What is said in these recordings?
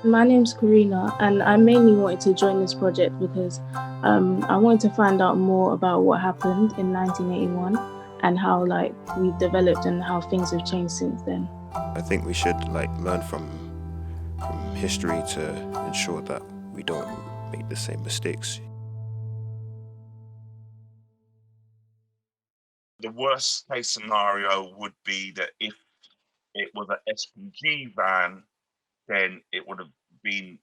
My name's Karina, and I mainly wanted to join this project because I wanted to find out more about what happened in 1981 and how we've developed and how things have changed since then. I think we should learn from history to ensure that we don't make the same mistakes. The worst case scenario would be that if it was an SPG van, then it would have been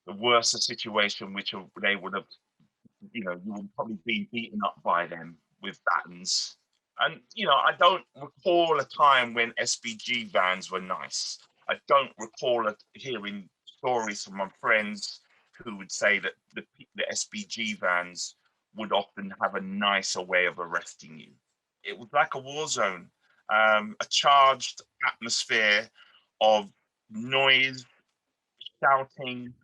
the worst situation, which they would have, you would probably be beaten up by them with batons. And, I don't recall a time when SPG vans were nice. I don't recall hearing stories from my friends who would say that the SPG vans would often have a nicer way of arresting you. It was like a war zone, a charged atmosphere of noise, shouting,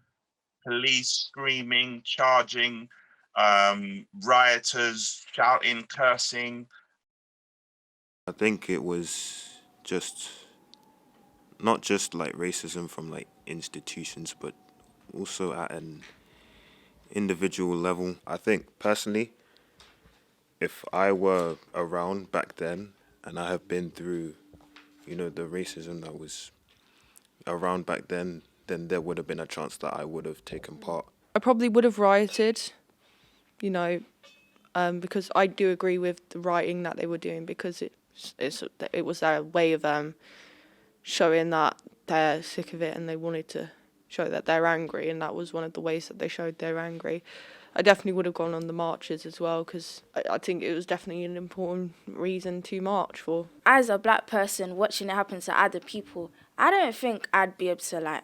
police screaming, charging, rioters shouting, cursing. I think it was just not just racism from institutions, but also at an individual level. I think personally, if I were around back then and I have been through, the racism that was around back then there would have been a chance that I would have taken part. I probably would have rioted, you know, because I do agree with the rioting that they were doing, because it was their way of showing that they're sick of it and they wanted to show that they're angry, and that was one of the ways that they showed they're angry. I definitely would have gone on the marches as well, because I think it was definitely an important reason to march for. As a black person watching it happen to other people, I don't think I'd be able to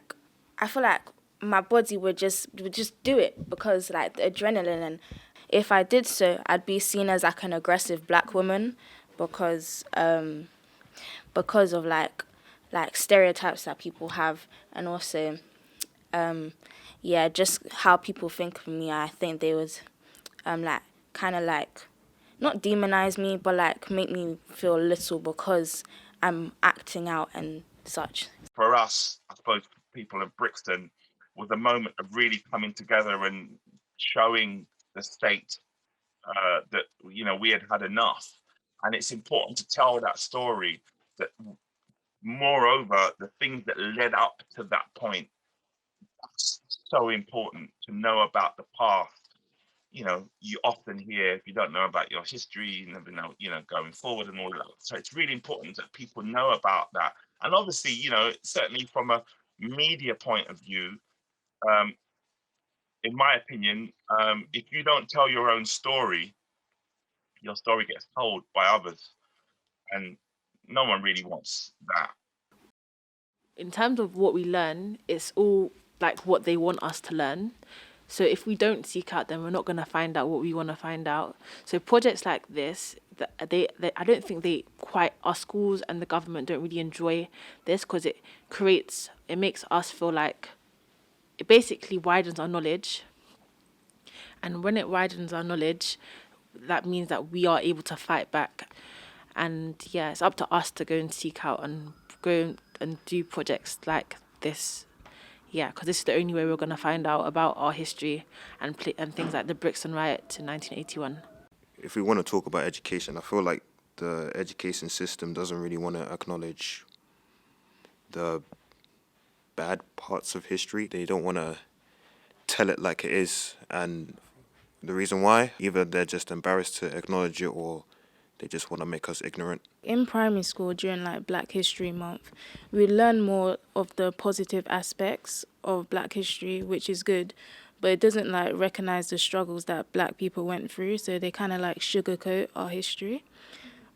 I feel like my body would just do it because the adrenaline, and if I did so, I'd be seen as an aggressive black woman because of stereotypes that people have, and also just how people think of me. I think they would not demonize me, but make me feel little because I'm acting out and such. For us, I suppose people of Brixton, was a moment of really coming together and showing the state that we had enough. And it's important to tell that story. That moreover, the things that led up to that point, that's so important to know about the past. You often hear, if you don't know about your history, you never know, going forward and all that. So it's really important that people know about that. And obviously, certainly from a media point of view, um, in my opinion, if you don't tell your own story, your story gets told by others. And no one really wants that. In terms of what we learn, it's all what they want us to learn. So if we don't seek out, then we're not going to find out what we want to find out. So projects like this, I don't think our schools and the government don't really enjoy this, because it makes us feel like it basically widens our knowledge. And when it widens our knowledge, that means that we are able to fight back. And yeah, it's up to us to go and seek out and go and do projects like this. Yeah, because this is the only way we're going to find out about our history and things like the Brixton Riot in 1981. If we want to talk about education, I feel like the education system doesn't really want to acknowledge the bad parts of history. They don't want to tell it like it is. And the reason why, either they're just embarrassed to acknowledge it, or they just want to make us ignorant. In primary school, during Black History Month, we learn more of the positive aspects of Black history, which is good, but it doesn't recognize the struggles that Black people went through, so they kind of sugarcoat our history.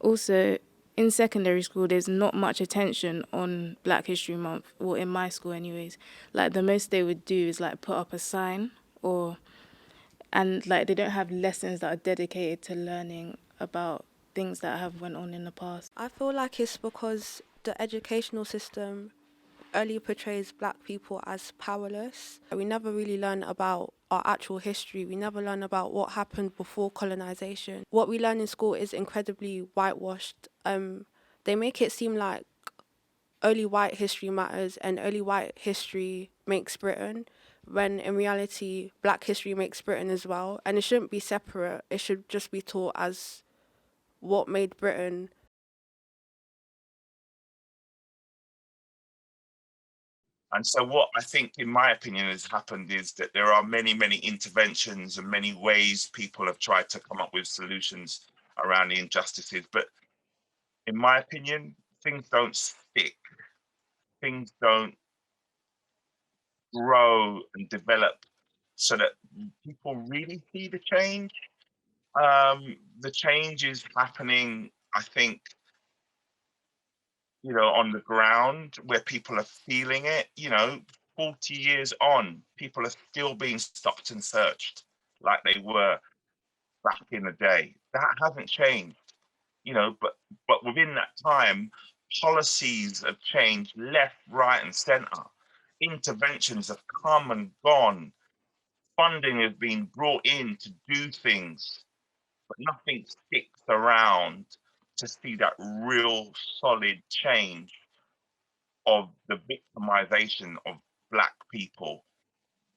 Also, in secondary school, there's not much attention on Black History Month, or in my school anyways. The most they would do is put up a sign, and they don't have lessons that are dedicated to learning about things that have went on in the past. I feel like it's because the educational system early portrays black people as powerless. We never really learn about our actual history. We never learn about what happened before colonization. What we learn in school is incredibly whitewashed. They make it seem like only white history matters and only white history makes Britain, when in reality, black history makes Britain as well. And it shouldn't be separate. It should just be taught as what made Britain. And so, what I think, in my opinion, has happened is that there are many, many interventions and many ways people have tried to come up with solutions around the injustices. But in my opinion, things don't stick, things don't grow and develop so that people really see the change. The change is happening, I think, on the ground where people are feeling it. 40 years on, people are still being stopped and searched like they were back in the day. That hasn't changed, but within that time, policies have changed left, right, and center. Interventions have come and gone. Funding has been brought in to do things, but nothing sticks around to see that real solid change of the victimization of Black people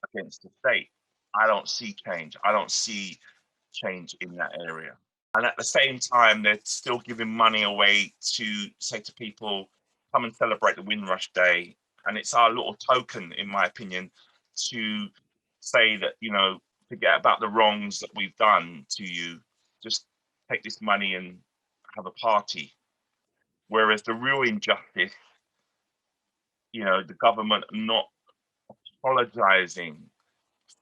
against the state. I don't see change. I don't see change in that area. And at the same time, they're still giving money away to say to people, come and celebrate the Windrush Day. And it's our little token, in my opinion, to say that, forget about the wrongs that we've done to you. Just take this money and have a party. Whereas the real injustice, the government not apologizing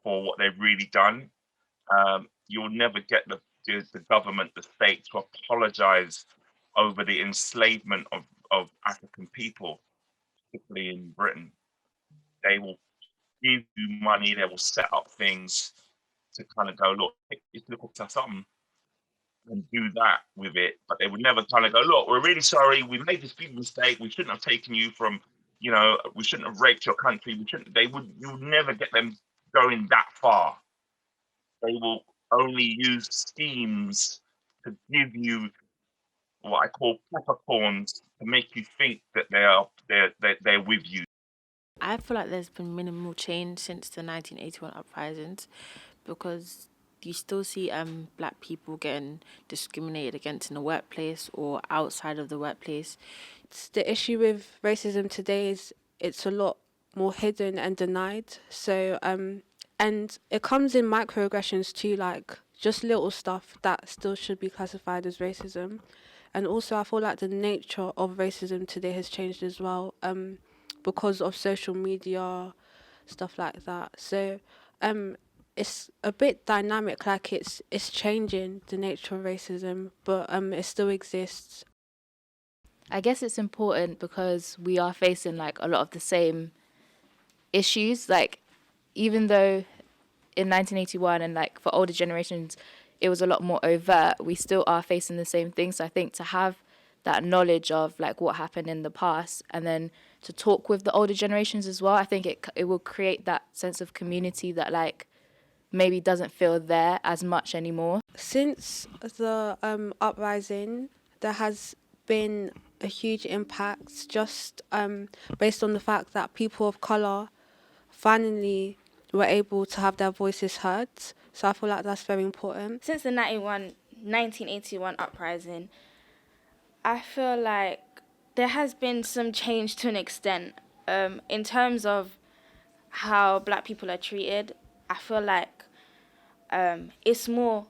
for what they've really done. You'll never get the government, the state, to apologize over the enslavement of African people, particularly in Britain. They will give you money, they will set up things to kind of go, look, it's look to something and do that with it. But they would never kind of go, look, we're really sorry, we made this big mistake, we shouldn't have taken you from, we shouldn't have raped your country, you would never get them going that far. They will only use schemes to give you what I call peppercorns to make you think that they're with you. I feel like there's been minimal change since the 1981 uprisings, because you still see Black people getting discriminated against in the workplace or outside of the workplace. The issue with racism today is it's a lot more hidden and denied. So and it comes in microaggressions too, like just little stuff that still should be classified as racism. And also I feel like the nature of racism today has changed as well, because of social media, stuff like that. So it's a bit dynamic, like it's changing the nature of racism, but it still exists. I guess it's important because we are facing like a lot of the same issues. Like, even though in 1981 and like for older generations, it was a lot more overt, we still are facing the same things. So I think to have that knowledge of like what happened in the past and then to talk with the older generations as well, I think it will create that sense of community that like maybe doesn't feel there as much anymore. Since the uprising, there has been a huge impact just based on the fact that people of colour finally were able to have their voices heard. So I feel like that's very important. Since the 1981 uprising, I feel like there has been some change to an extent in terms of how Black people are treated. I feel like it's more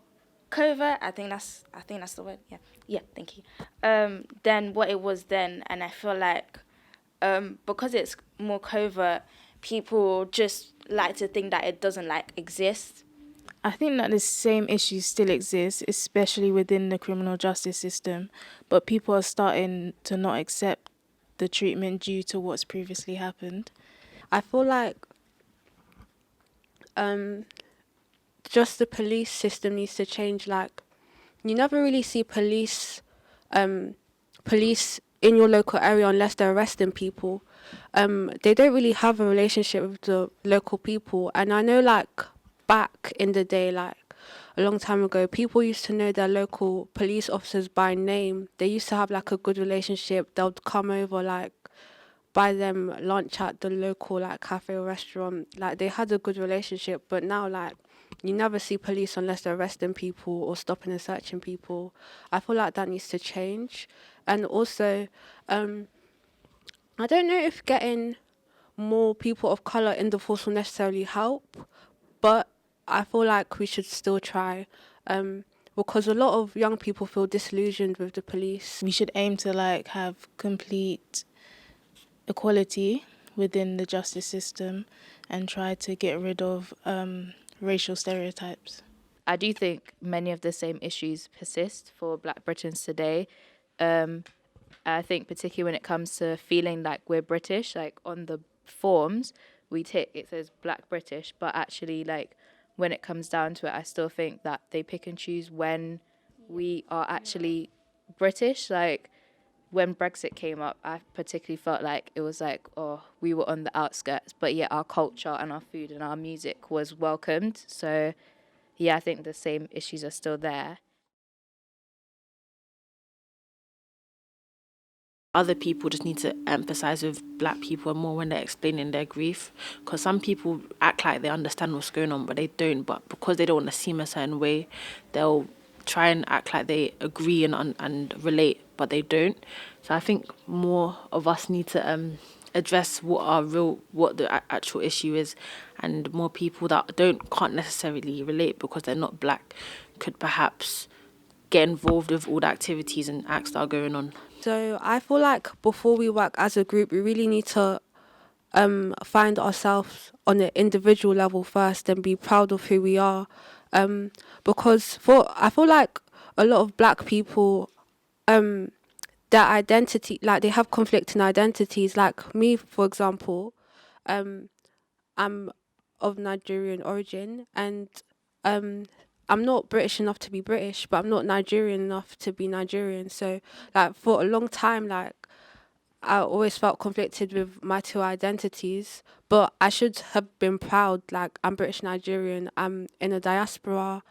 covert. I think that's the word. Yeah. Thank you. Than what it was then, and I feel like because it's more covert, people just like to think that it doesn't like exist. I think that the same issues still exist, especially within the criminal justice system, but people are starting to not accept the treatment due to what's previously happened. I feel like just the police system needs to change. Like, you never really see police in your local area unless they're arresting people. They don't really have a relationship with the local people. And I know, like, back in the day, like a long time ago, people used to know their local police officers by name. They used to have like a good relationship. They'll come over like buy them lunch at the local like cafe or restaurant. Like they had a good relationship, but now like you never see police unless they're arresting people or stopping and searching people. I feel like that needs to change. And also, I don't know if getting more people of colour in the force will necessarily help, but I feel like we should still try, because a lot of young people feel disillusioned with the police. We should aim to like have complete equality within the justice system and try to get rid of racial stereotypes. I do think many of the same issues persist for Black Britons today. I think particularly when it comes to feeling like we're British, like on the forms we tick it says Black British, but actually like when it comes down to it, I still think that they pick and choose when we are actually British. Like when Brexit came up, I particularly felt like it was like, oh, we were on the outskirts, but yet our culture and our food and our music was welcomed. So yeah, I think the same issues are still there. Other people just need to emphasize with Black people more when they're explaining their grief, because some people act like they understand what's going on but they don't, but because they don't want to seem a certain way, they'll try and act like they agree and relate, but they don't. So I think more of us need to address what the actual issue is, and more people that can't necessarily relate because they're not Black could perhaps get involved with all the activities and acts that are going on. So I feel like before we work as a group, we really need to find ourselves on an individual level first and be proud of who we are. Because I feel like a lot of Black people, their identity, like they have conflicting identities. Like me, for example, I'm of Nigerian origin, and I'm not British enough to be British, but I'm not Nigerian enough to be Nigerian. So like for a long time, like I always felt conflicted with my two identities, but I should have been proud. Like I'm British Nigerian, I'm in a diaspora,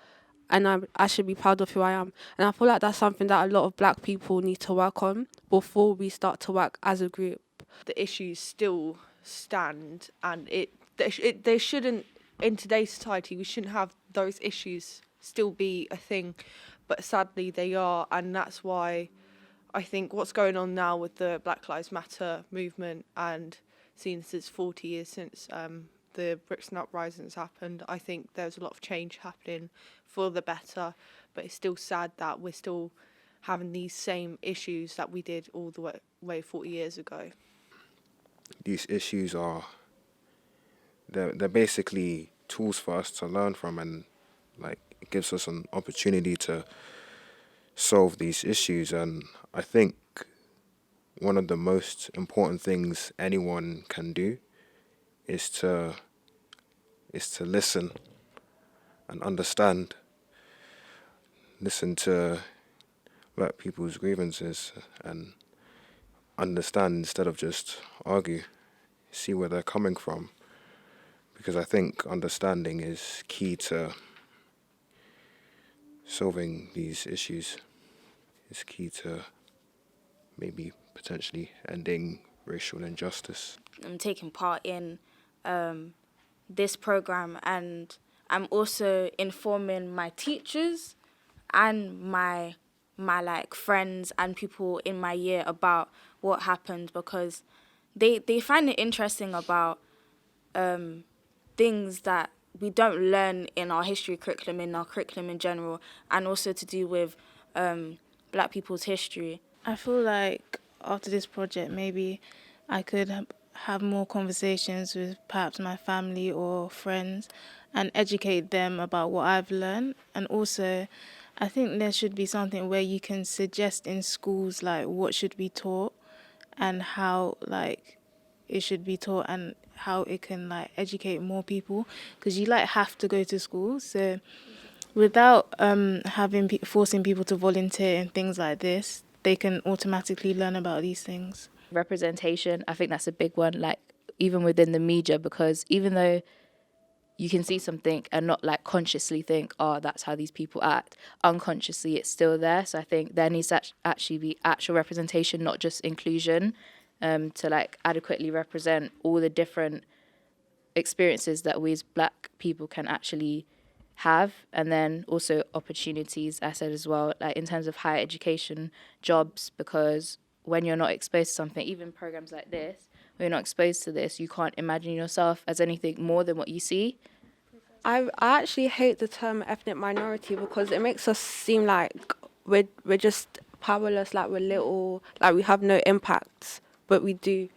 and I should be proud of who I am. And I feel like that's something that a lot of Black people need to work on before we start to work as a group. The issues still stand, and they shouldn't, in today's society, we shouldn't have those issues still be a thing, but sadly they are, and that's why I think what's going on now with the Black Lives Matter movement, and seeing as it's 40 years since the Brixton Uprisings happened, I think there's a lot of change happening for the better, but it's still sad that we're still having these same issues that we did all the way 40 years ago. These issues they're basically tools for us to learn from, and like it gives us an opportunity to solve these issues. And I think one of the most important things anyone can do is to listen and understand. Listen to Black people's grievances and understand instead of just argue. See where they're coming from, because I think understanding is key to solving these issues. It's key to maybe potentially ending racial injustice. I'm taking part in this program, and I'm also informing my teachers and my like friends and people in my year about what happened, because they find it interesting about things that we don't learn in our history curriculum, in our curriculum in general, and also to do with Black people's history. I feel like after this project, maybe I could have more conversations with perhaps my family or friends and educate them about what I've learned. And also, I think there should be something where you can suggest in schools like what should be taught and how like it should be taught and how it can like educate more people, because you like have to go to school. So without forcing people to volunteer and things like this, they can automatically learn about these things. Representation, I think that's a big one, like even within the media, because even though you can see something and not like consciously think, oh, that's how these people act, unconsciously it's still there. So I think there needs to actually be actual representation, not just inclusion. to like adequately represent all the different experiences that we as black people can actually have, and then also opportunities, I said as well, like in terms of higher education, jobs, because when you're not exposed to something, even programs like this, when you're not exposed to this, you can't imagine yourself as anything more than what you see. I actually hate the term ethnic minority because it makes us seem like we're just powerless, like we're little, like we have no impact, but we do.